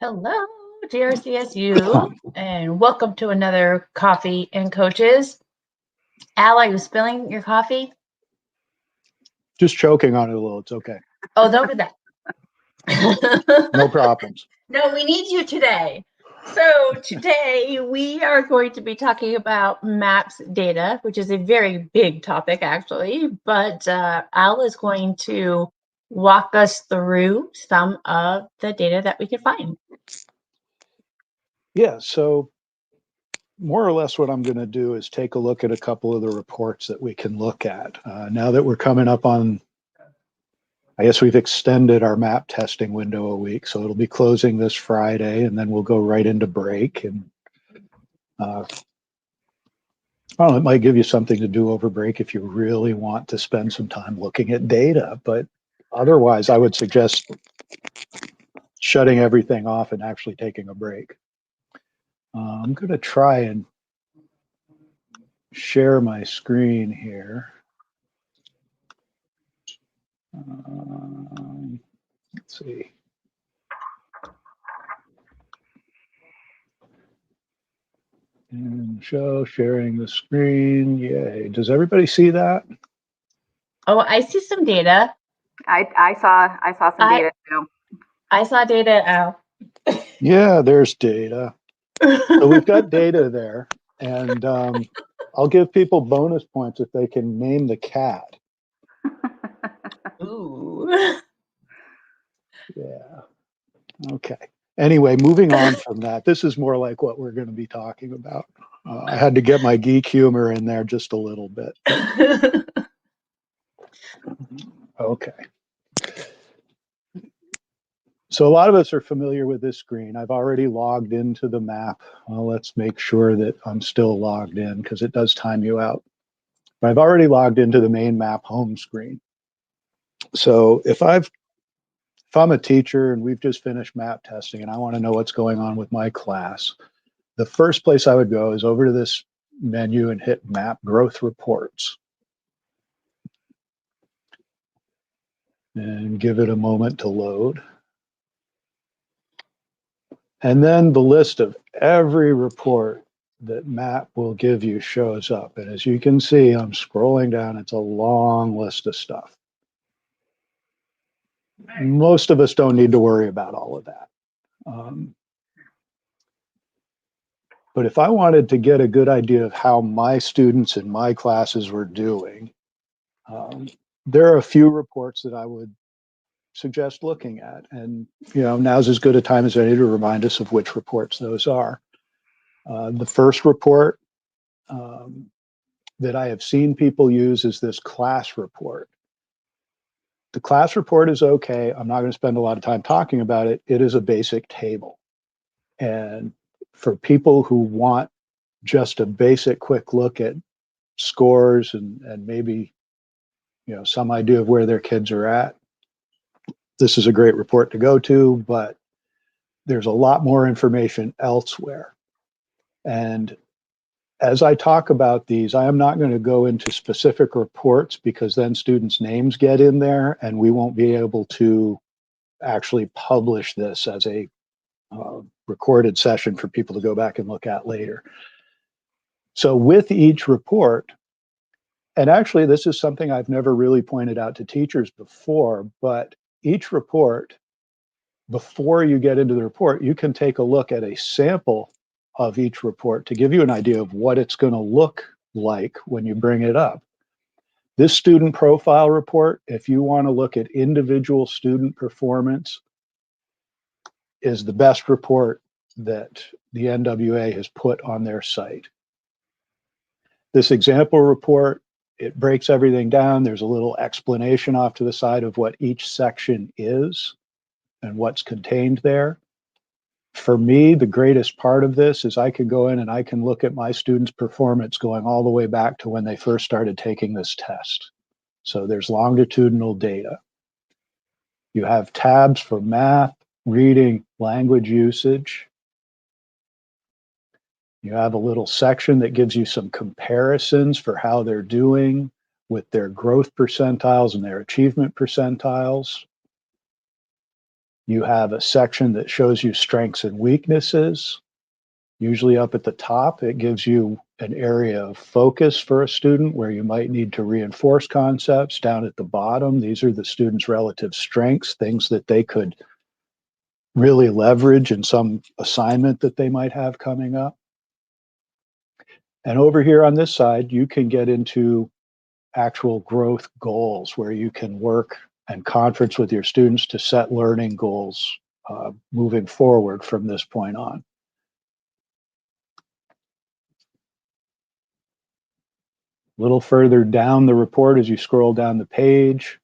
Hello, dear CSU, and welcome to another Coffee and Coaches. Al, are you spilling your coffee? Just choking on it a little. It's okay. Oh, don't do that. No problems. No, we need you today. So today we are going to be talking about maps data, which is a very big topic actually, but Al is going to walk us through some of the data that we can find. Yeah, so more or less what I'm going to do is take a look at a couple of the reports that we can look at. Now that we're coming up on, I guess we've extended our map testing window a week, so it'll be closing this Friday, and then we'll go right into break. And well, it might give you something to do over break if you really want to spend some time looking at data, but otherwise I would suggest shutting everything off and actually taking a break. I'm going to try and share my screen here. Let's see. And show sharing the screen. Yay. Does everybody see that? Oh, I see some data. I saw some data too. I saw data, Al. Yeah, there's data. So we've got data there, and I'll give people bonus points if they can name the cat. Ooh. Yeah. Okay. Anyway, moving on from that, this is more like what we're going to be talking about. I had to get my geek humor in there just a little bit. Okay. So a lot of us are familiar with this screen. I've already logged into the map. Well, let's make sure that I'm still logged in because it does time you out. But I've already logged into the main map home screen. So if I'm a teacher and we've just finished map testing and I want to know what's going on with my class, the first place I would go is over to this menu and hit Map Growth Reports. And give it a moment to load. And then the list of every report that MAP will give you shows up. And as you can see, I'm scrolling down. It's a long list of stuff. Most of us don't need to worry about all of that. But if I wanted to get a good idea of how my students in my classes were doing, there are a few reports that I would suggest looking at. And, now's as good a time as any to remind us of which reports those are. The first report that I have seen people use is this class report. The class report is okay. I'm not going to spend a lot of time talking about it. It is a basic table. And for people who want just a basic quick look at scores and maybe, some idea of where their kids are at, this is a great report to go to, but there's a lot more information elsewhere. And as I talk about these, I am not going to go into specific reports because then students' names get in there and we won't be able to actually publish this as a recorded session for people to go back and look at later. So with each report, and actually this is something I've never really pointed out to teachers before, but each report, before you get into the report, you can take a look at a sample of each report to give you an idea of what it's going to look like when you bring it up. This student profile report, if you want to look at individual student performance, is the best report that the NWA has put on their site. This example report, it breaks everything down. There's a little explanation off to the side of what each section is and what's contained there. For me, the greatest part of this is I can go in and I can look at my students' performance going all the way back to when they first started taking this test. So there's longitudinal data. You have tabs for math, reading, language usage. You have a little section that gives you some comparisons for how they're doing with their growth percentiles and their achievement percentiles. You have a section that shows you strengths and weaknesses. Usually up at the top, it gives you an area of focus for a student where you might need to reinforce concepts. Down at the bottom, these are the student's relative strengths, things that they could really leverage in some assignment that they might have coming up. And over here on this side, you can get into actual growth goals where you can work and conference with your students to set learning goals moving forward from this point on. A little further down the report, as you scroll down the page,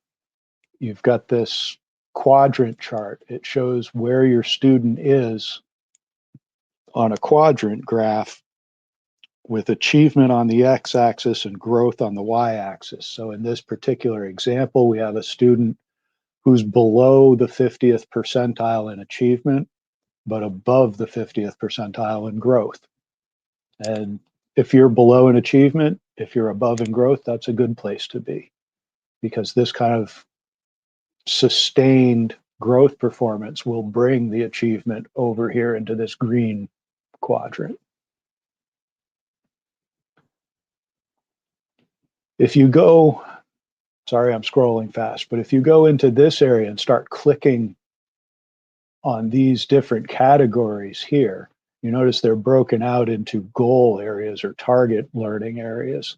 you've got this quadrant chart. It shows where your student is on a quadrant graph with achievement on the x-axis and growth on the y-axis. So in this particular example, we have a student who's below the 50th percentile in achievement, but above the 50th percentile in growth. And if you're below in achievement, if you're above in growth, that's a good place to be, because this kind of sustained growth performance will bring the achievement over here into this green quadrant. If you go, sorry, I'm scrolling fast, but if you go into this area and start clicking on these different categories here, you notice they're broken out into goal areas or target learning areas.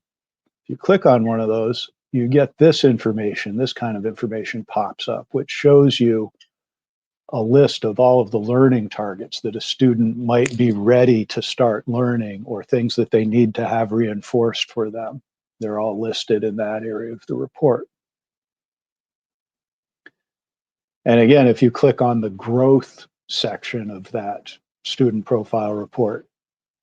If you click on one of those, you get this information, this kind of information pops up, which shows you a list of all of the learning targets that a student might be ready to start learning, or things that they need to have reinforced for them. They're all listed in that area of the report. And again, if you click on the growth section of that student profile report,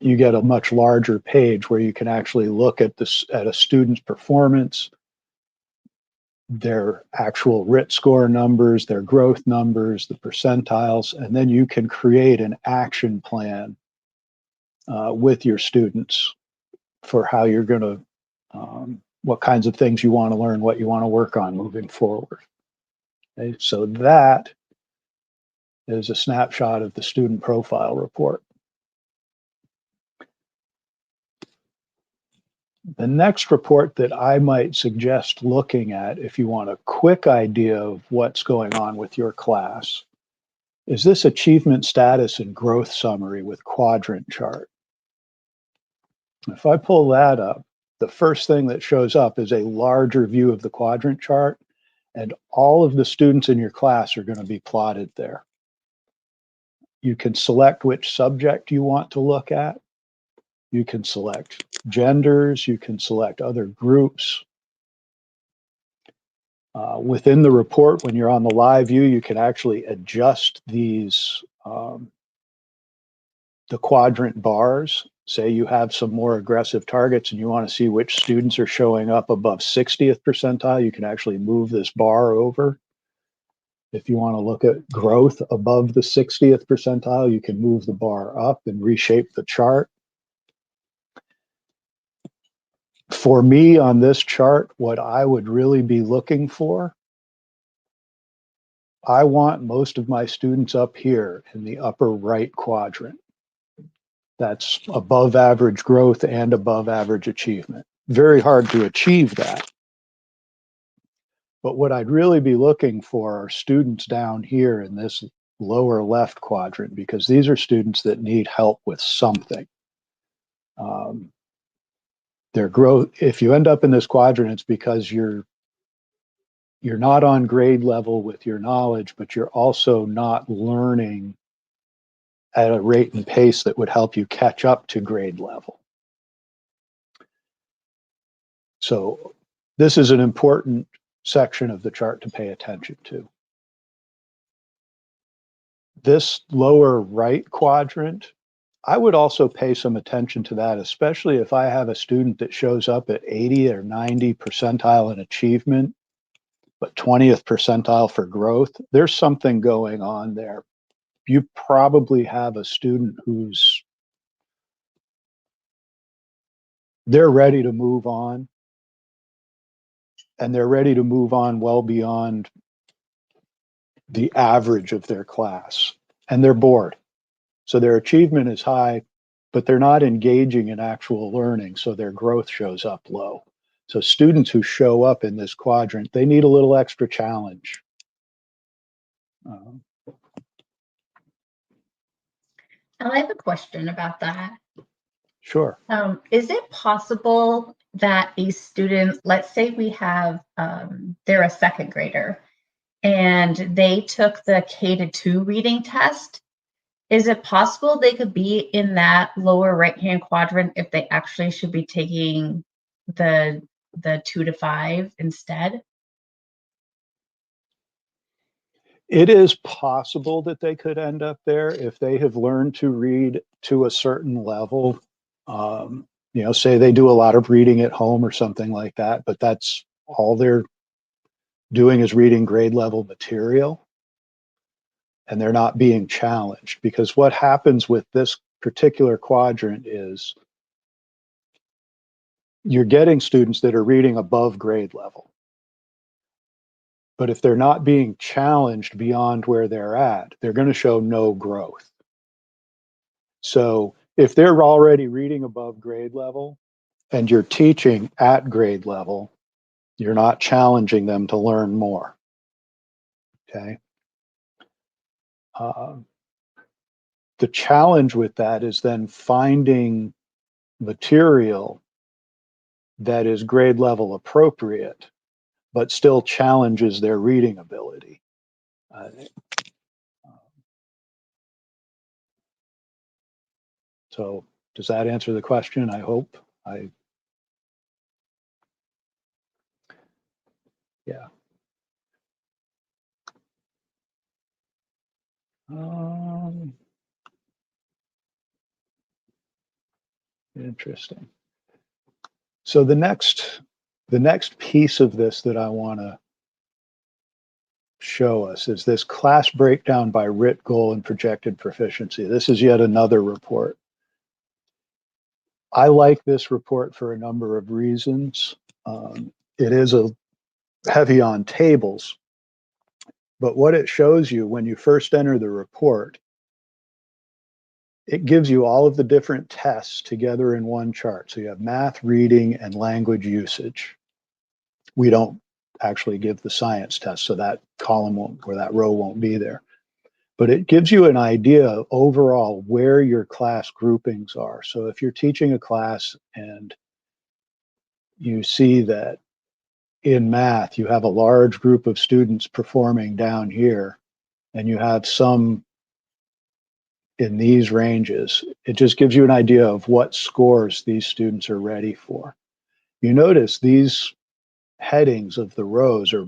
you get a much larger page where you can actually look at this, at a student's performance, their actual RIT score numbers, their growth numbers, the percentiles, and then you can create an action plan with your students for how you're going to, what kinds of things you want to learn, what you want to work on moving forward. Okay, so that is a snapshot of the student profile report. The next report that I might suggest looking at, if you want a quick idea of what's going on with your class, is this achievement status and growth summary with Quadrant Chart. If I pull that up, the first thing that shows up is a larger view of the quadrant chart, and all of the students in your class are going to be plotted there. You can select which subject you want to look at. You can select genders. You can select other groups. Within the report, when you're on the live view, you can actually adjust these, the quadrant bars. Say you have some more aggressive targets and you want to see which students are showing up above 60th percentile, you can actually move this bar over. If you want to look at growth above the 60th percentile, you can move the bar up and reshape the chart. For me on this chart, what I would really be looking for, I want most of my students up here in the upper right quadrant. That's above average growth and above average achievement. Very hard to achieve that. But what I'd really be looking for are students down here in this lower left quadrant, because these are students that need help with something. Their growth, if you end up in this quadrant, it's because you're not on grade level with your knowledge, but you're also not learning at a rate and pace that would help you catch up to grade level. So this is an important section of the chart to pay attention to. This lower right quadrant, I would also pay some attention to that, especially if I have a student that shows up at 80 or 90 percentile in achievement, but 20th percentile for growth. There's something going on there. You probably have a student who's, they're ready to move on, and they're ready to move on well beyond the average of their class, and they're bored. So their achievement is high, but they're not engaging in actual learning, so their growth shows up low. So students who show up in this quadrant, they need a little extra challenge. I have a question about that. Sure. Is it possible that a student, let's say we have, they're a second grader and they took the K-2 reading test. Is it possible they could be in that lower right-hand quadrant if they actually should be taking the 2 to 5 instead? It is possible that they could end up there if they have learned to read to a certain level. You know, say they do a lot of reading at home or something like that, but that's all they're doing is reading grade level material, and they're not being challenged. Because what happens with this particular quadrant is you're getting students that are reading above grade level. But if they're not being challenged beyond where they're at, they're going to show no growth. So if they're already reading above grade level and you're teaching at grade level, you're not challenging them to learn more. Okay. The challenge with that is then finding material that is grade level appropriate, but still challenges their reading ability. So does that answer the question? I hope. Yeah. Interesting. So the next piece of this that I want to show us is this class breakdown by RIT goal and projected proficiency. This is yet another report. I like this report for a number of reasons. It is heavy on tables, but what it shows you when you first enter the report, it gives you all of the different tests together in one chart. So you have math, reading, and language usage. We don't actually give the science test, so that column won't, or that row won't be there. But it gives you an idea overall where your class groupings are. So if you're teaching a class and you see that in math, you have a large group of students performing down here, and you have some in these ranges, it just gives you an idea of what scores these students are ready for. You notice these headings of the rows are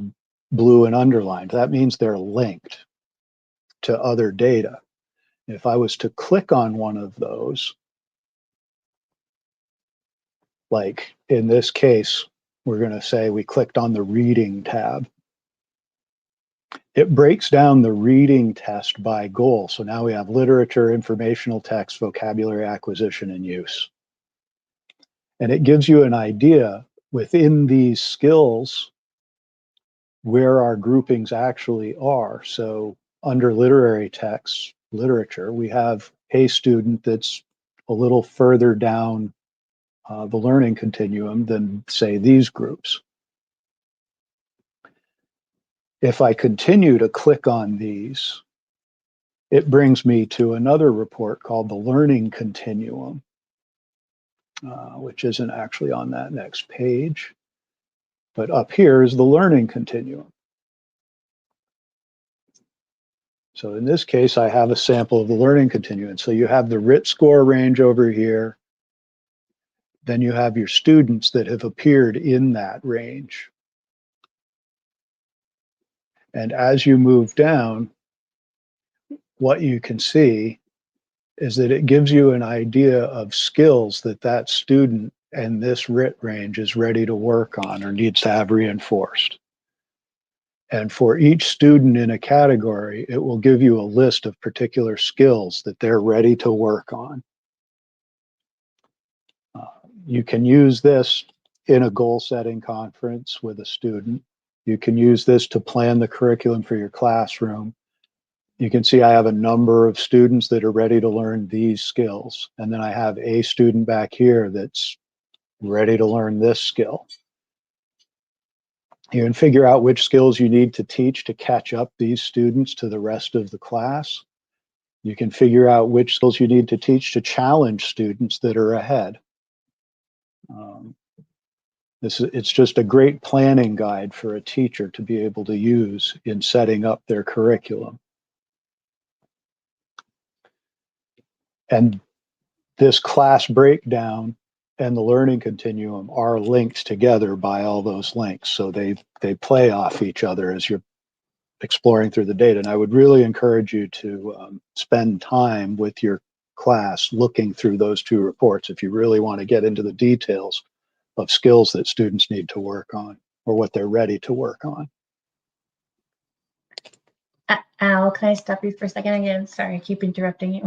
blue and underlined. That means they're linked to other data. If I was to click on one of those, like in this case, we're going to say we clicked on the reading tab. It breaks down the reading test by goal. So now we have literature, informational text, vocabulary acquisition, and use. And it gives you an idea within these skills where our groupings actually are. So under literary texts, literature, we have a student that's a little further down the learning continuum than, say, these groups. If I continue to click on these, it brings me to another report called the Learning Continuum, which isn't actually on that next page. But up here is the Learning Continuum. So in this case, I have a sample of the Learning Continuum. So you have the RIT score range over here. Then you have your students that have appeared in that range. And as you move down, what you can see is that it gives you an idea of skills that that student and this RIT range is ready to work on or needs to have reinforced. And for each student in a category, it will give you a list of particular skills that they're ready to work on. You can use this in a goal setting conference with a student. You can use this to plan the curriculum for your classroom. You can see I have a number of students that are ready to learn these skills. And then I have a student back here that's ready to learn this skill. You can figure out which skills you need to teach to catch up these students to the rest of the class. You can figure out which skills you need to teach to challenge students that are ahead. It's just a great planning guide for a teacher to be able to use in setting up their curriculum. And this class breakdown and the learning continuum are linked together by all those links. So they play off each other as you're exploring through the data. And I would really encourage you to spend time with your class looking through those two reports if you really want to get into the details of skills that students need to work on or what they're ready to work on. Al, can I stop you for a second again? Sorry, I keep interrupting you.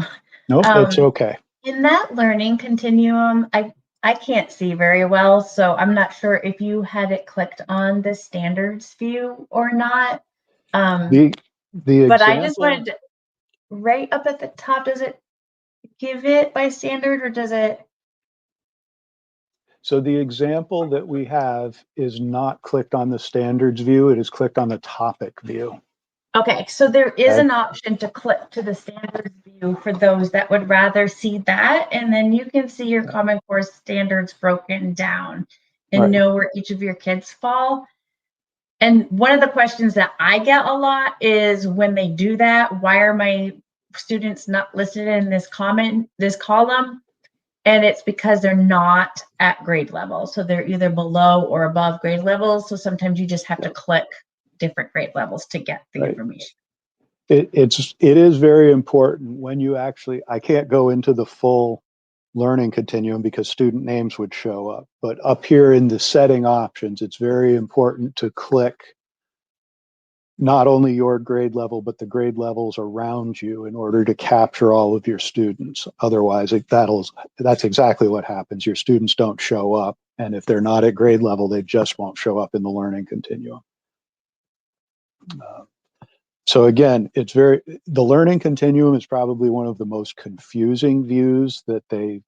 Nope, it's okay. In that learning continuum, I can't see very well, so I'm not sure if you had it clicked on the standards view or not. The But I just example, wanted to, right up at the top, does it give it by standard or does it? so the example that we have is not clicked on the standards view, it is clicked on the topic view. Okay, so there is Okay. an option to click to the standards view for those that would rather see that, and then you can see your Common Core standards broken down and Right. know where each of your kids fall. And one of the questions that I get a lot is when they do that, why are my students not listed in this column? And it's because they're not at grade level. So they're either below or above grade levels. So sometimes you just have to click different grade levels to get the information. It is very important when you actually, I can't go into the full learning continuum because student names would show up, but up here in the setting options, it's very important to click not only your grade level, but the grade levels around you in order to capture all of your students. Otherwise, that's exactly what happens. Your students don't show up. And if they're not at grade level, they just won't show up in the learning continuum. So again, the learning continuum is probably one of the most confusing views that they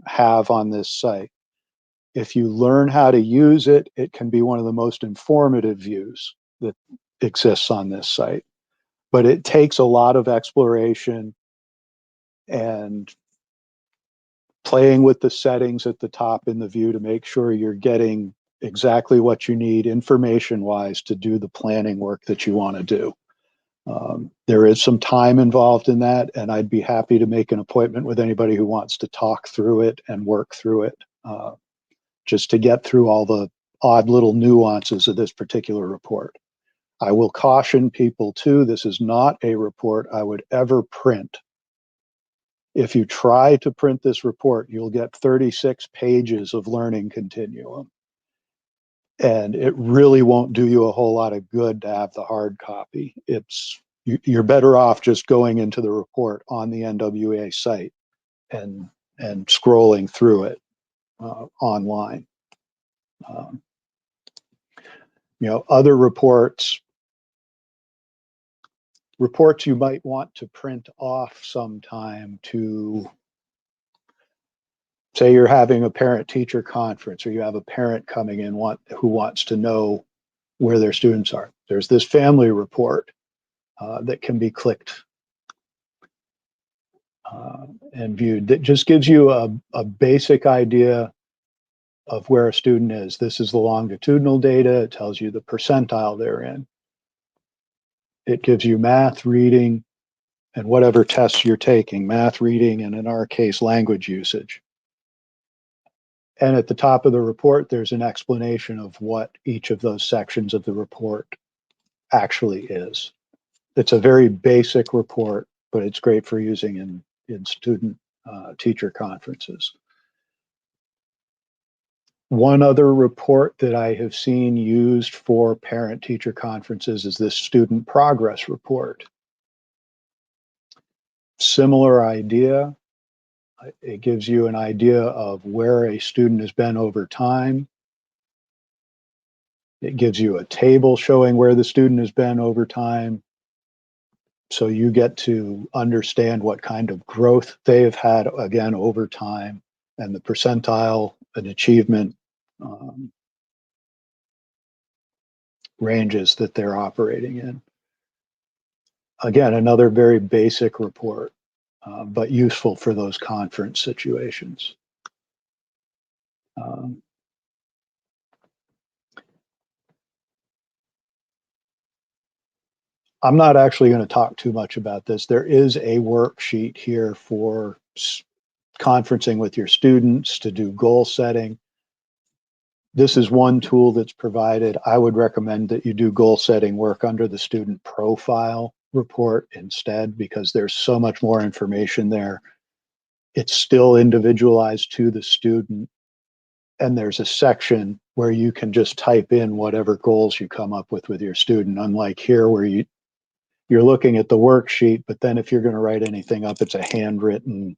have on this site. If you learn how to use it, it can be one of the most informative views that exists on this site. But it takes a lot of exploration and playing with the settings at the top in the view to make sure you're getting exactly what you need information-wise to do the planning work that you want to do. There is some time involved in that, and I'd be happy to make an appointment with anybody who wants to talk through it and work through it, just to get through all the odd little nuances of this particular report. I will caution people too, this is not a report I would ever print. If you try to print this report, you'll get 36 pages of learning continuum. And it really won't do you a whole lot of good to have the hard copy. You're better off just going into the report on the NWA site and scrolling through it online. Other reports you might want to print off sometime to, say you're having a parent-teacher conference or you have a parent coming in who wants to know where their students are. There's this family report that can be clicked and viewed that just gives you a basic idea of where a student is. This is the longitudinal data. It tells you the percentile they're in. It gives you math, reading, and whatever tests you're taking, math, reading, and in our case, language usage. And at the top of the report, there's an explanation of what each of those sections of the report actually is. It's a very basic report, but it's great for using in student teacher conferences. One other report that I have seen used for parent-teacher conferences is this student progress report. Similar idea. It gives you an idea of where a student has been over time. It gives you a table showing where the student has been over time. So you get to understand what kind of growth they have had, again, over time, and the percentile and achievement ranges that they're operating in. Again, another very basic report, but useful for those conference situations. I'm not actually going to talk too much about this. There is a worksheet here for conferencing with your students to do goal setting. This is one tool that's provided. I would recommend that you do goal setting work under the student profile report instead, because there's so much more information there. It's still individualized to the student. And there's a section where you can just type in whatever goals you come up with your student, unlike here where you're looking at the worksheet, but then if you're going to write anything up, it's a handwritten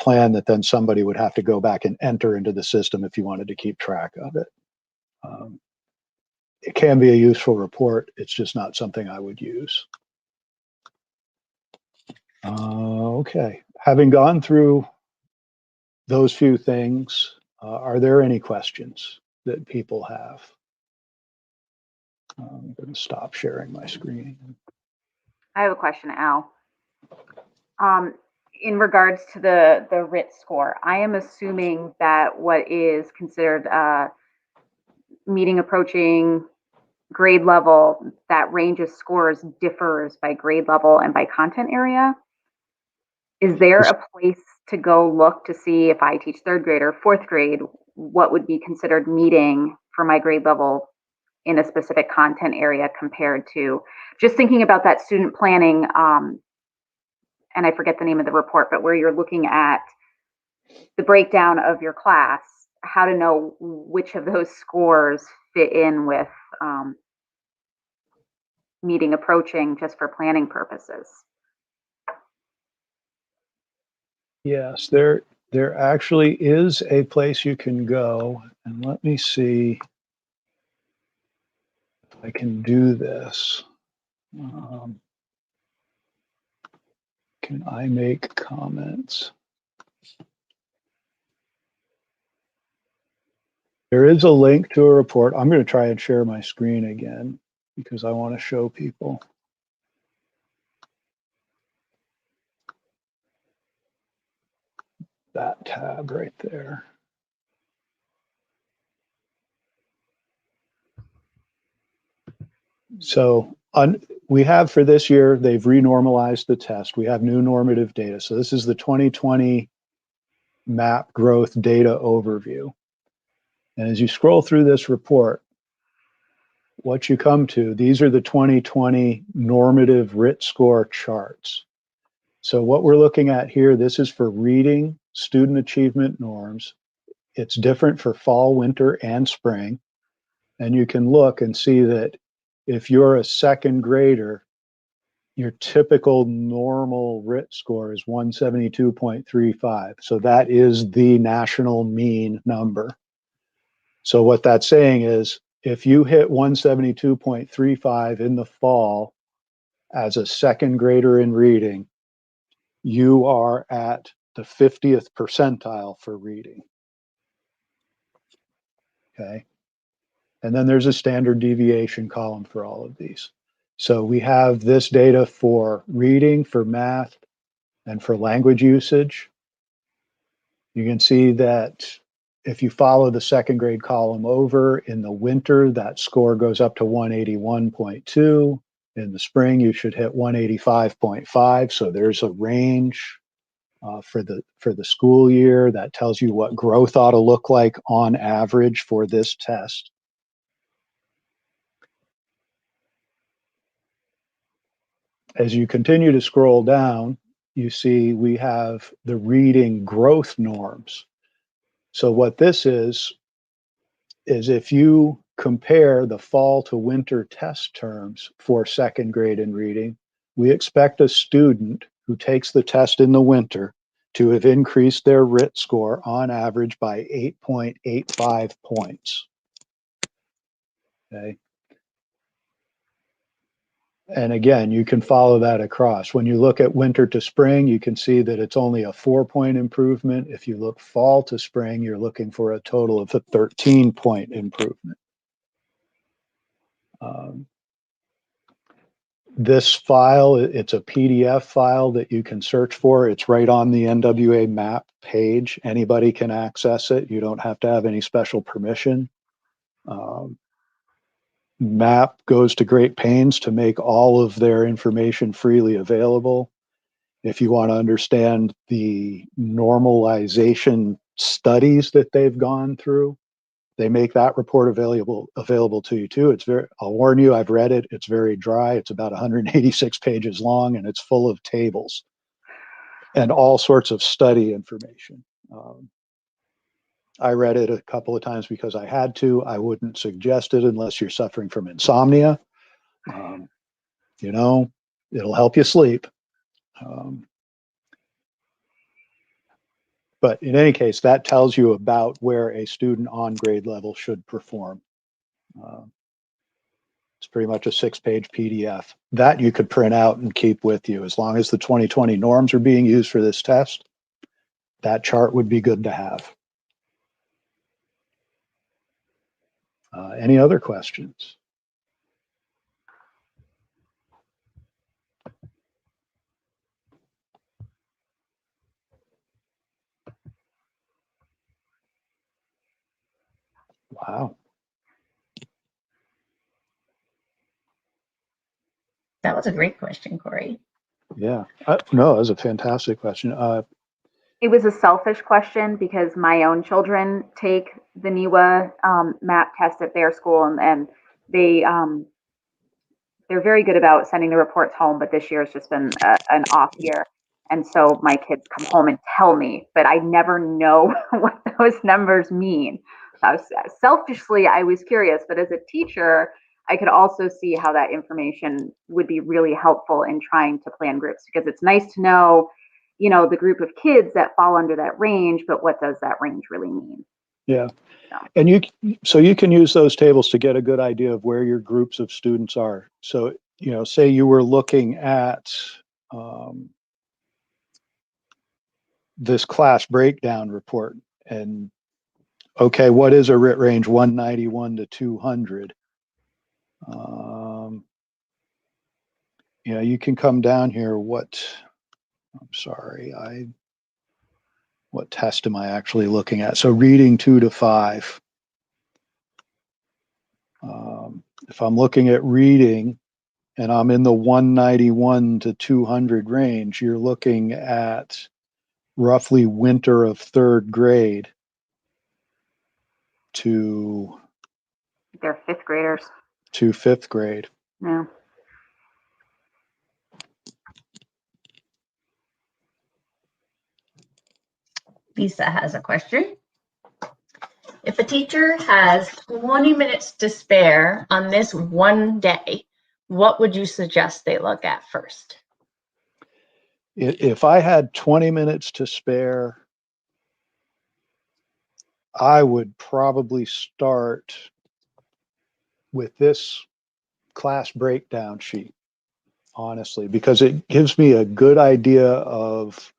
plan that then somebody would have to go back and enter into the system if you wanted to keep track of it. It can be a useful report. It's just not something I would use. Okay, having gone through those few things, are there any questions that people have? I'm going to stop sharing my screen. I have a question, Al. In regards to the RIT score, I am assuming that what is considered meeting, approaching, grade level, that range of scores differs by grade level and by content area. Is there a place to go look to see if I teach third grade or fourth grade, what would be considered meeting for my grade level in a specific content area compared to just thinking about that student planning, and I forget the name of the report, but where you're looking at the breakdown of your class, how to know which of those scores fit in with meeting, approaching, just for planning purposes. Yes, there actually is a place you can go, and let me see if I can do this. Can I make comments? There is a link to a report. I'm going to try and share my screen again because I want to show people. That tab right there. So we have for this year, they've renormalized the test. We have new normative data. So this is the 2020 MAP growth data overview. And as you scroll through this report, what you come to, these are the 2020 normative RIT score charts. So what we're looking at here, this is for reading student achievement norms. It's different for fall, winter, and spring. And you can look and see that if you're a second grader, your typical normal RIT score is 172.35. So that is the national mean number. So what that's saying is if you hit 172.35 in the fall as a second grader in reading, you are at the 50th percentile for reading. Okay. And then there's a standard deviation column for all of these. So we have this data for reading, for math, and for language usage. You can see that if you follow the second grade column over, in the winter, that score goes up to 181.2. In the spring, you should hit 185.5. So there's a range for the school year that tells you what growth ought to look like on average for this test. As you continue to scroll down, you see we have the reading growth norms. So what this is if you compare the fall to winter test terms for second grade in reading, we expect a student who takes the test in the winter to have increased their RIT score on average by 8.85 points. Okay. And again, you can follow that across. When you look at winter to spring, you can see that it's only a 4-point improvement. If you look fall to spring, you're looking for a total of a 13-point improvement. This file, it's a PDF file that you can search for. It's right on the NWA map page. Anybody can access it. You don't have to have any special permission. MAP goes to great pains to make all of their information freely available. If you want to understand the normalization studies that they've gone through, they make that report available to you too. I'll warn you, I've read it. It's very dry. It's about 186 pages long, and it's full of tables and all sorts of study information. I read it a couple of times because I had to. I wouldn't suggest it unless you're suffering from insomnia. You know, it'll help you sleep. But in any case, that tells you about where a student on grade level should perform. It's pretty much a 6-page PDF that you could print out and keep with you. As long as the 2020 norms are being used for this test, that chart would be good to have. Any other questions? Wow. That was a great question, Corey. Yeah. No, that was a fantastic question. It was a selfish question because my own children take the NEWA MAP test at their school, and they're very good about sending the reports home. But this year has just been an off year, and so my kids come home and tell me, but I never know what those numbers mean. Selfishly, I was curious, but as a teacher, I could also see how that information would be really helpful in trying to plan groups, because it's nice to know, you know, the group of kids that fall under that range, but what does that range really mean? Yeah. So. And you can use those tables to get a good idea of where your groups of students are. So, you know, say you were looking at this class breakdown report, and okay, what is a RIT range 191 to 200? You know, you can come down here. What test am I actually looking at? So reading 2 to 5. If I'm looking at reading and I'm in the 191 to 200 range, you're looking at roughly winter of 3rd grade to They're 5th graders. to 5th grade. Yeah. Lisa has a question. If a teacher has 20 minutes to spare on this one day, what would you suggest they look at first? If I had 20 minutes to spare, I would probably start with this class breakdown sheet, honestly, because it gives me a good idea of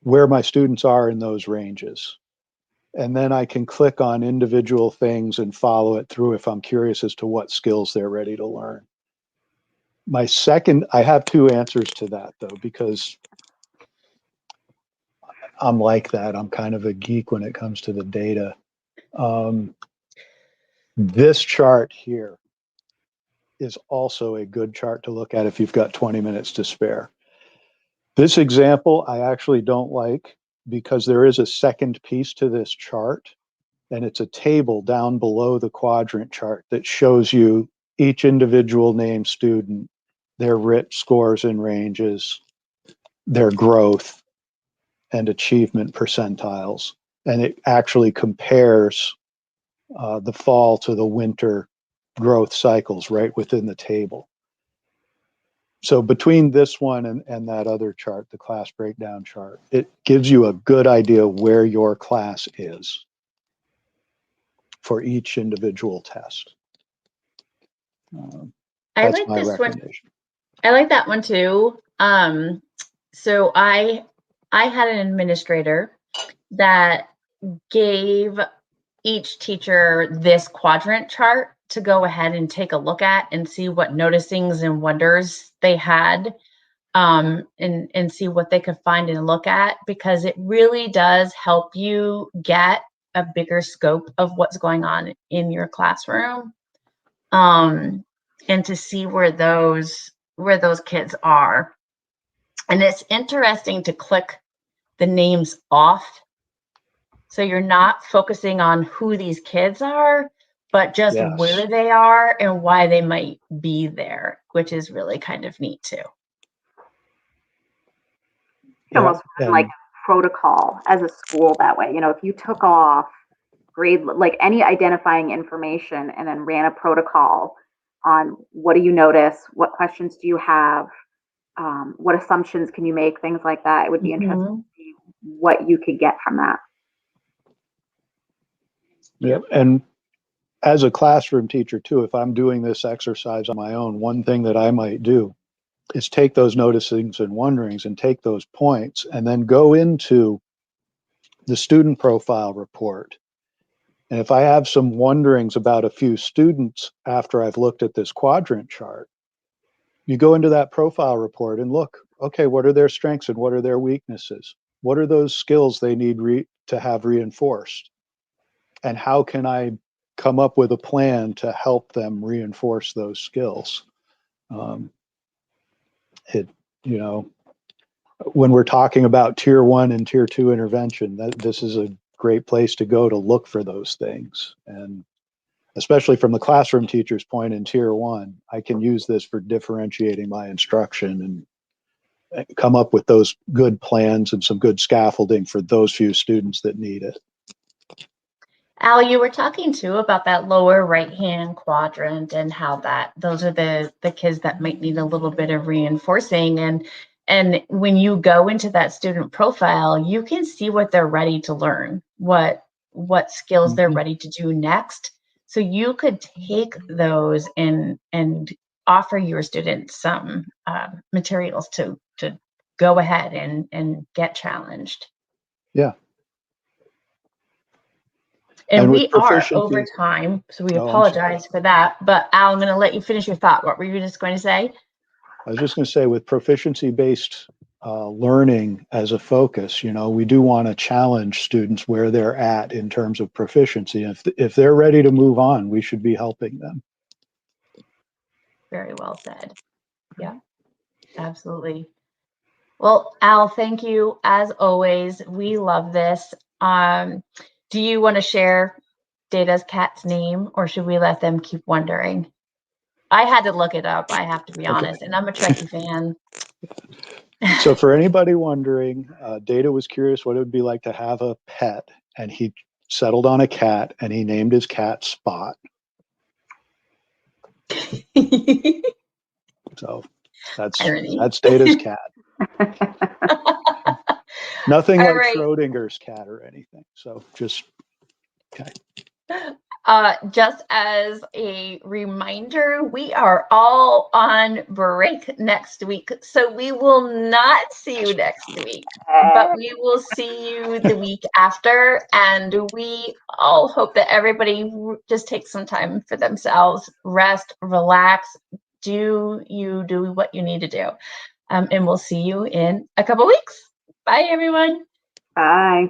where my students are in those ranges. And then I can click on individual things and follow it through if I'm curious as to what skills they're ready to learn. I have 2 answers to that though, because I'm like that. I'm kind of a geek when it comes to the data. This chart here is also a good chart to look at if you've got 20 minutes to spare. This example I actually don't like because there is a second piece to this chart, and it's a table down below the quadrant chart that shows you each individual named student, their RIT scores and ranges, their growth and achievement percentiles. And it actually compares the fall to the winter growth cycles right within the table. So between this one and that other chart, the class breakdown chart, it gives you a good idea where your class is. for each individual test. I That's like my this one. recommendation. I like that one too. So I had an administrator that gave each teacher this quadrant chart to go ahead and take a look at and see what noticings and wonders they had, and see what they could find and look at, because it really does help you get a bigger scope of what's going on in your classroom, and to see where those kids are. And it's interesting to click the names off, so you're not focusing on who these kids are, but just Yes. where they are and why they might be there, which is really kind of neat too. It's almost like protocol as a school that way. You know, if you took off grade, like any identifying information, and then ran a protocol on what do you notice, what questions do you have, what assumptions can you make, things like that, it would be interesting to see what you could get from that. Yeah, and as a classroom teacher too, if I'm doing this exercise on my own, one thing that I might do is take those noticings and wonderings and take those points and then go into the student profile report. And if I have some wonderings about a few students after I've looked at this quadrant chart, you go into that profile report and look, okay, what are their strengths and what are their weaknesses? What are those skills they need to have reinforced? And how can I come up with a plan to help them reinforce those skills? You know, when we're talking about tier 1 and tier 2 intervention, this is a great place to go to look for those things. And especially from the classroom teacher's point in tier 1, I can use this for differentiating my instruction and come up with those good plans and some good scaffolding for those few students that need it. Al, you were talking too about that lower right-hand quadrant and how those are the kids that might need a little bit of reinforcing. And when you go into that student profile, you can see what they're ready to learn, what skills they're ready to do next. So you could take those and offer your students some materials to go ahead and get challenged. Yeah. And we are over time, so we apologize for that. But Al, I'm going to let you finish your thought. What were you just going to say? I was just going to say, with proficiency-based learning as a focus, you know, we do want to challenge students where they're at in terms of proficiency. If they're ready to move on, we should be helping them. Very well said. Yeah, absolutely. Well, Al, thank you as always. We love this. Do you want to share Data's cat's name, or should we let them keep wondering? I had to look it up, I have to be honest, and I'm a Trekkie fan. So for anybody wondering, Data was curious what it would be like to have a pet, and he settled on a cat, and he named his cat Spot. So that's Data's cat. Nothing like Schrodinger's cat or anything. So just okay. Just as a reminder, we are all on break next week, so we will not see you next week, but we will see you the week after, and we all hope that everybody just takes some time for themselves, rest, relax, do what you need to do, and we'll see you in a couple weeks. Bye, everyone. Bye.